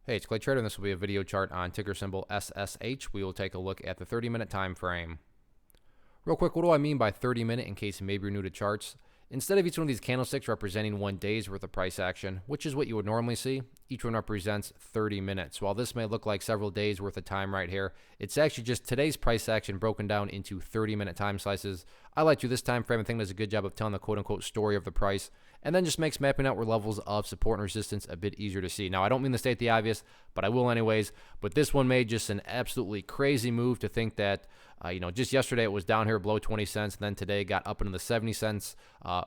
Hey, it's Clay Trader, and this will be a video chart on ticker symbol SSH. We will take a look at the 30-minute time frame. Real quick, what do I mean by 30-minute in case maybe you're new to charts? Instead of each one of these candlesticks representing 1 day's worth of price action, which is what you would normally see, each one represents 30 minutes. While this may look like several days worth of time right here, it's actually just today's price action broken down into 30-minute time slices. I like to this time frame. I think does a good job of telling the quote-unquote story of the price, and then just makes mapping out where levels of support and resistance a bit easier to see. Now, I don't mean to state the obvious, but I will anyways. But this one made just an absolutely crazy move to think that, just yesterday it was down here below 20 cents, and then today got up into the 70 cents.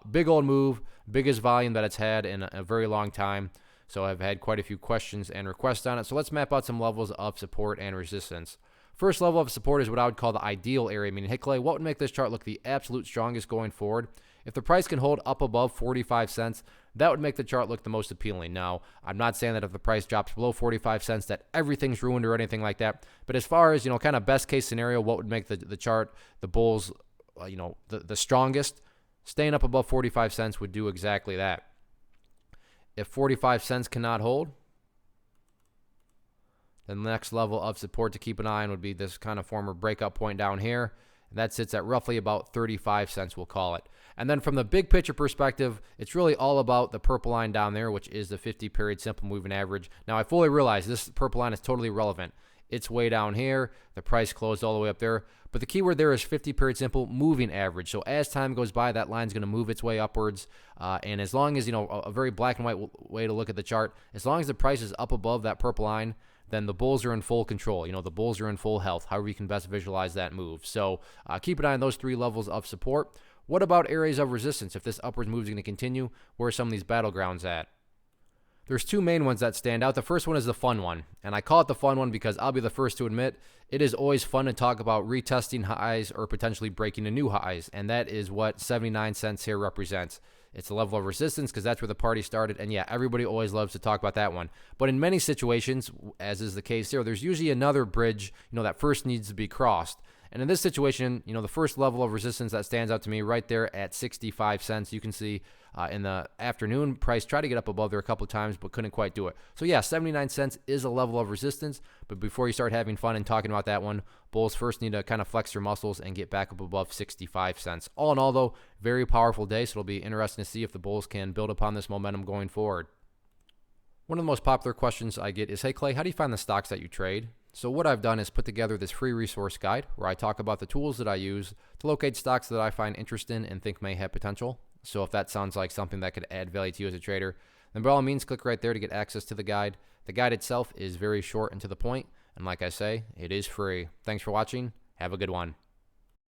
Big old move, biggest volume that it's had in a very long time. So I've had quite a few questions and requests on it. So let's map out some levels of support and resistance. First level of support is what I would call the ideal area, meaning, hey Clay, what would make this chart look the absolute strongest going forward? If the price can hold up above 45 cents, that would make the chart look the most appealing. Now, I'm not saying that if the price drops below 45 cents that everything's ruined or anything like that. But as far as, kind of best case scenario, what would make the chart, the bulls, the strongest, staying up above 45 cents would do exactly that. If 45 cents cannot hold, then the next level of support to keep an eye on would be this kind of former breakout point down here. And that sits at roughly about 35 cents, we'll call it. And then from the big picture perspective, it's really all about the purple line down there, which is the 50-period simple moving average. Now, I fully realize this purple line is totally irrelevant. It's way down here. The price closed all the way up there. But the key word there is 50-period simple moving average. So as time goes by, that line's going to move its way upwards. And as long as, a very black and white way to look at the chart, as long as the price is up above that purple line, then the bulls are in full control. The bulls are in full health, however you can best visualize that move. So keep an eye on those 3 levels of support. What about areas of resistance? If this upwards move is going to continue, where are some of these battlegrounds at? There's 2 main ones that stand out. The first one is the fun one, and I call it the fun one because I'll be the first to admit it is always fun to talk about retesting highs or potentially breaking a new highs, and that is what 79 cents here represents. It's a level of resistance because that's where the party started, and yeah, everybody always loves to talk about that one. But in many situations, as is the case here, there's usually another bridge, that first needs to be crossed. And in this situation, the first level of resistance that stands out to me right there at 65 cents. You can see in the afternoon, price tried to get up above there a couple of times, but couldn't quite do it. So yeah, 79 cents is a level of resistance. But before you start having fun and talking about that one, bulls first need to kind of flex their muscles and get back up above 65 cents. All in all, though, very powerful day. So it'll be interesting to see if the bulls can build upon this momentum going forward. One of the most popular questions I get is, hey Clay, how do you find the stocks that you trade? So what I've done is put together this free resource guide where I talk about the tools that I use to locate stocks that I find interest in and think may have potential. So if that sounds like something that could add value to you as a trader, then by all means, click right there to get access to the guide. The guide itself is very short and to the point, and like I say, it is free. Thanks for watching. Have a good one.